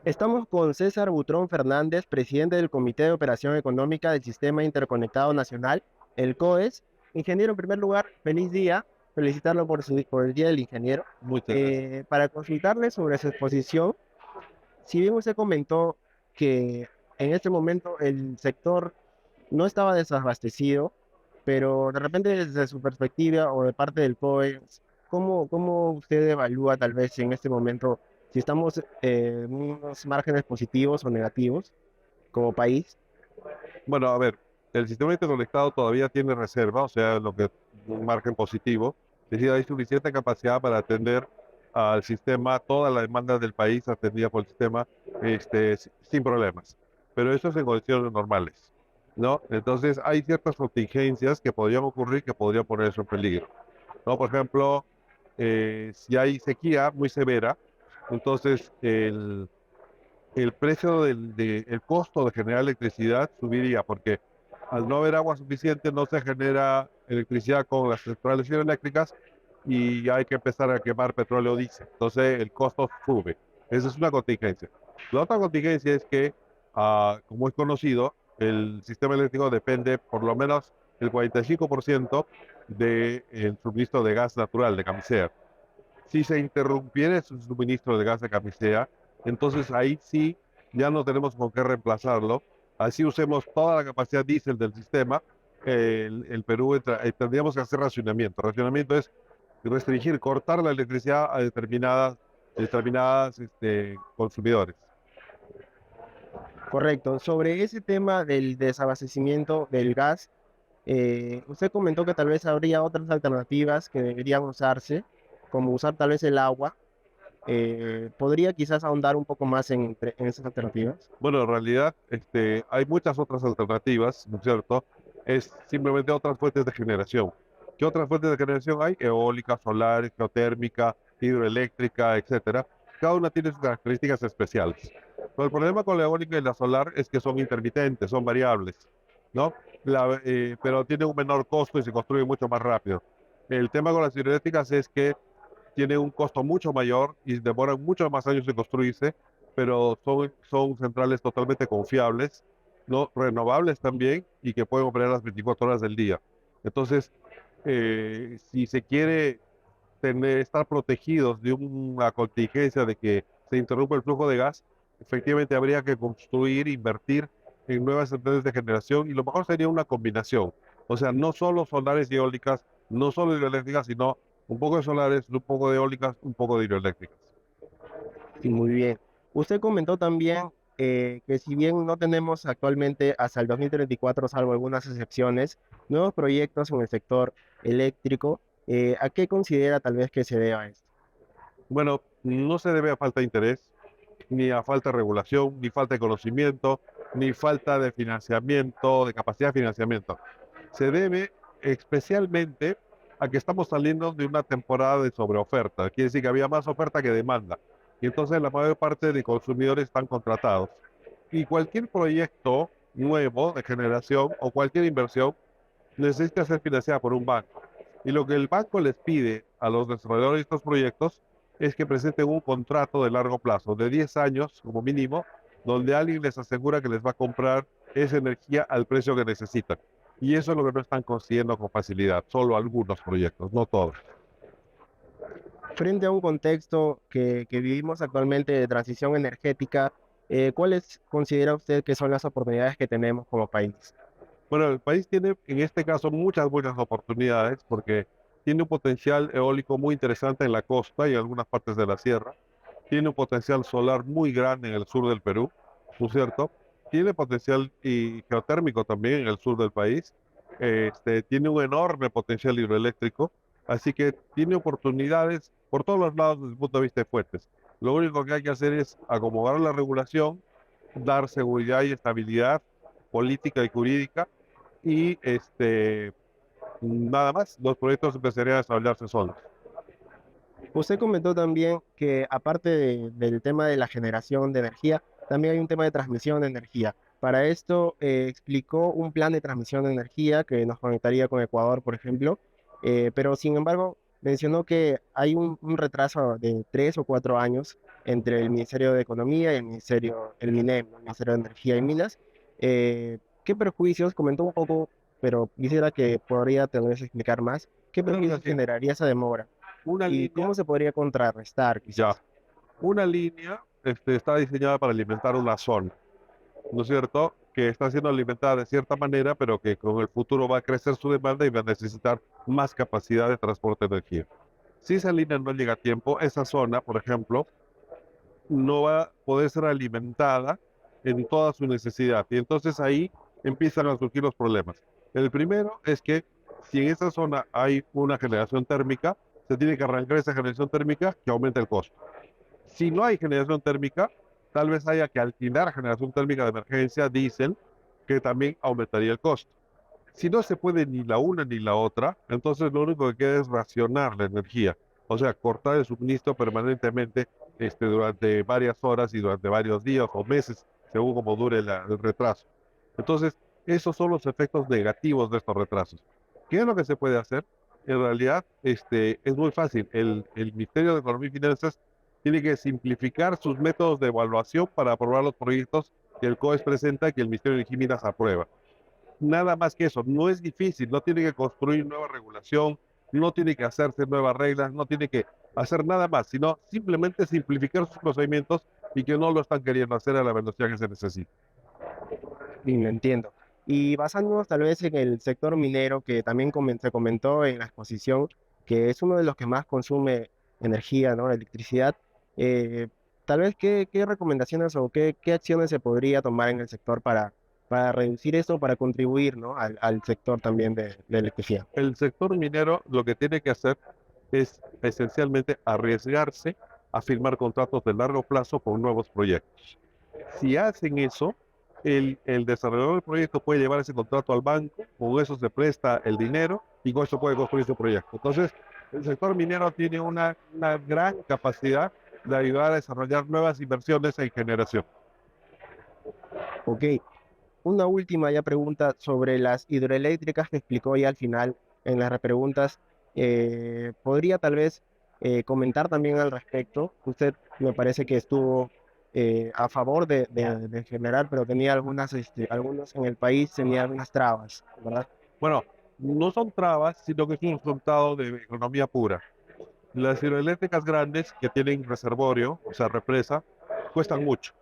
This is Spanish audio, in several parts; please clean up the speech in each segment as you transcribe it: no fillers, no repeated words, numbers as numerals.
Estamos con César Butrón Fernández, presidente del Comité de Operación Económica del Sistema Interconectado Nacional, el COES. Ingeniero, en primer lugar, feliz día. Felicitarlo por el Día del Ingeniero. Muchas gracias. Para consultarle sobre su exposición, si bien usted comentó que en este momento el sector no estaba desabastecido, pero de repente desde su perspectiva o de parte del COES, ¿cómo usted evalúa tal vez en este momento si estamos en unos márgenes positivos o negativos como país? Bueno, a ver, el sistema interconectado todavía tiene reserva, o sea, lo que un margen positivo. Es decir, hay suficiente capacidad para atender al sistema, toda la demanda del país atendida por el sistema, sin problemas. Pero eso es en condiciones normales, ¿no? Entonces, hay ciertas contingencias que podrían ocurrir que podrían poner eso en peligro, ¿no? Por ejemplo, si hay sequía muy severa, entonces el precio el costo de generar electricidad subiría porque al no haber agua suficiente no se genera electricidad con las centrales hidroeléctricas y hay que empezar a quemar petróleo diésel. Entonces el costo sube. Esa es una contingencia. La otra contingencia es que, como es conocido, el sistema eléctrico depende por lo menos el 45% del suministro de gas natural de camisea. Si se interrumpiera el suministro de gas de camisea, entonces ahí sí ya no tenemos con qué reemplazarlo. Así usemos toda la capacidad diésel del sistema. El Perú tendríamos que hacer racionamiento. Racionamiento es restringir, cortar la electricidad a determinadas consumidores. Correcto. Sobre ese tema del desabastecimiento del gas, usted comentó que tal vez habría otras alternativas que deberían usarse, como usar tal vez el agua. ¿Podría quizás ahondar un poco más en esas alternativas? Bueno, en realidad hay muchas otras alternativas, ¿no es cierto? Es simplemente otras fuentes de generación. ¿Qué otras fuentes de generación hay? Eólica, solar, geotérmica, hidroeléctrica, etcétera. Cada una tiene sus características especiales. Pero el problema con la eólica y la solar es que son intermitentes, son variables, ¿no? Pero tienen un menor costo y se construyen mucho más rápido. El tema con las hidroeléctricas es que tiene un costo mucho mayor y demoran muchos más años en construirse, pero son centrales totalmente confiables, no renovables también y que pueden operar las 24 horas del día. Entonces, si se quiere estar protegidos de una contingencia de que se interrumpa el flujo de gas, efectivamente habría que construir, invertir en nuevas centrales de generación y lo mejor sería una combinación. O sea, no solo solares y eólicas, no solo hidroeléctricas, sino un poco de solares, un poco de eólicas, un poco de hidroeléctricas. Sí, muy bien. Usted comentó también que si bien no tenemos actualmente hasta el 2034, salvo algunas excepciones, nuevos proyectos en el sector eléctrico, ¿a qué considera tal vez que se deba esto? Bueno, no se debe a falta de interés, ni a falta de regulación, ni falta de conocimiento, ni falta de financiamiento, de capacidad de financiamiento. Se debe especialmente a que estamos saliendo de una temporada de sobreoferta. Quiere decir que había más oferta que demanda. Y entonces la mayor parte de consumidores están contratados. Y cualquier proyecto nuevo de generación o cualquier inversión necesita ser financiada por un banco. Y lo que el banco les pide a los desarrolladores de estos proyectos es que presenten un contrato de largo plazo, de 10 años como mínimo, donde alguien les asegura que les va a comprar esa energía al precio que necesitan. Y eso es lo que no están consiguiendo con facilidad, solo algunos proyectos, no todos. Frente a un contexto que vivimos actualmente de transición energética, ¿cuáles considera usted que son las oportunidades que tenemos como país? Bueno, el país tiene en este caso muchas oportunidades porque tiene un potencial eólico muy interesante en la costa y en algunas partes de la sierra. Tiene un potencial solar muy grande en el sur del Perú, ¿no es cierto? Tiene potencial y geotérmico también en el sur del país. Tiene un enorme potencial hidroeléctrico, así que tiene oportunidades por todos los lados desde el punto de vista de fuentes. Lo único que hay que hacer es acomodar la regulación, dar seguridad y estabilidad política y jurídica y nada más, los proyectos empezarían a desarrollarse solos. Usted comentó también que aparte del tema de la generación de energía, también hay un tema de transmisión de energía. Para esto explicó un plan de transmisión de energía que nos conectaría con Ecuador, por ejemplo, pero sin embargo, mencionó que hay un retraso de 3 o 4 años entre el Ministerio de Economía y el MINEM, ¿no? El Ministerio de Energía y Minas. ¿Qué perjuicios? Comentó un poco, pero quisiera que podría tal vez explicar más. ¿Qué Claro que perjuicios sí. generaría esa demora? Una ¿Y cómo línea, se podría contrarrestar, ya, quizás? una línea está diseñada para alimentar una zona, ¿no es cierto? Que está siendo alimentada de cierta manera, pero que con el futuro va a crecer su demanda y va a necesitar más capacidad de transporte de energía. Si esa línea no llega a tiempo, esa zona, por ejemplo, no va a poder ser alimentada en toda su necesidad. Y entonces ahí empiezan a surgir los problemas. El primero es que si en esa zona hay una generación térmica, se tiene que arrancar esa generación térmica que aumenta el costo. Si no hay generación térmica, tal vez haya que alquilar generación térmica de emergencia, diésel, que también aumentaría el costo. Si no se puede ni la una ni la otra, entonces lo único que queda es racionar la energía, o sea, cortar el suministro permanentemente durante varias horas y durante varios días o meses, según como dure el retraso. Entonces, esos son los efectos negativos de estos retrasos. ¿Qué es lo que se puede hacer? En realidad, es muy fácil. El Ministerio de Economía y Finanzas tiene que simplificar sus métodos de evaluación para aprobar los proyectos que el COES presenta y que el Ministerio de Energía y Minas aprueba. Nada más que eso, no es difícil, no tiene que construir nueva regulación, no tiene que hacerse nuevas reglas, no tiene que hacer nada más, sino simplemente simplificar sus procedimientos y que no lo están queriendo hacer a la velocidad que se necesita. Sí, lo entiendo. Y basándonos tal vez en el sector minero, que también se comentó en la exposición, que es uno de los que más consume energía, ¿no? Electricidad, eh, tal vez qué recomendaciones o qué acciones se podría tomar en el sector para reducir esto, para contribuir, ¿no? Al sector también de electricidad. El sector minero lo que tiene que hacer es esencialmente arriesgarse a firmar contratos de largo plazo con nuevos proyectos. Si hacen eso, el desarrollador del proyecto puede llevar ese contrato al banco, con eso se presta el dinero y con eso puede construir su proyecto. Entonces, el sector minero tiene una gran capacidad de ayudar a desarrollar nuevas inversiones en generación. Ok, una última ya pregunta sobre las hidroeléctricas que explicó ya al final en las preguntas. ¿Podría tal vez comentar también al respecto? Usted me parece que estuvo a favor de generar, pero tenía algunos en el país, tenía algunas trabas, ¿verdad? Bueno, no son trabas, sino que es un resultado de economía pura. Las hidroeléctricas grandes que tienen reservorio, o sea, represa, cuestan mucho.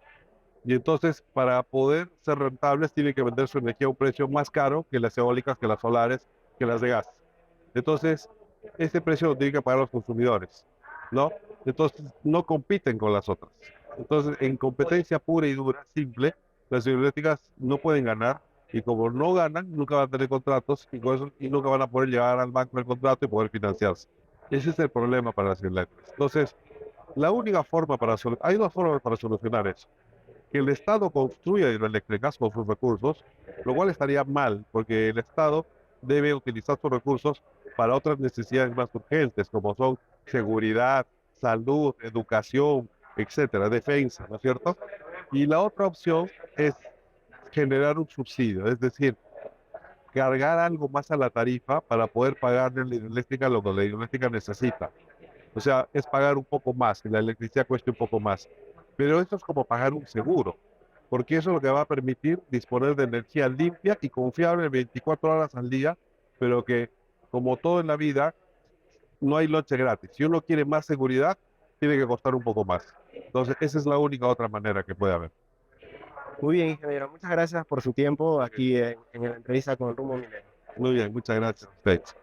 Y entonces, para poder ser rentables, tienen que vender su energía a un precio más caro que las eólicas, que las solares, que las de gas. Entonces, ese precio lo tienen que pagar los consumidores, ¿no? Entonces, no compiten con las otras. Entonces, en competencia pura y dura, simple, las hidroeléctricas no pueden ganar y como no ganan, nunca van a tener contratos y, con eso, y nunca van a poder llegar al banco el contrato y poder financiarse. Ese es el problema para las hidroeléctricas. Entonces, la única forma hay dos formas para solucionar eso que el Estado construya hidroeléctricas con sus recursos, lo cual estaría mal, porque el Estado debe utilizar sus recursos para otras necesidades más urgentes, como son seguridad, salud, educación, etcétera, defensa, ¿no es cierto? Y la otra opción es generar un subsidio, es decir, cargar algo más a la tarifa para poder pagarle a la hidroeléctrica lo que la hidroeléctrica necesita. O sea, es pagar un poco más, que la electricidad cueste un poco más. Pero esto es como pagar un seguro, porque eso es lo que va a permitir disponer de energía limpia y confiable 24 horas al día, pero que, como todo en la vida, no hay lonche gratis. Si uno quiere más seguridad, tiene que costar un poco más. Entonces, esa es la única otra manera que puede haber. Muy bien, ingeniero. Muchas gracias por su tiempo aquí en la entrevista con Rumbo Minero. Muy bien, muchas gracias a ustedes.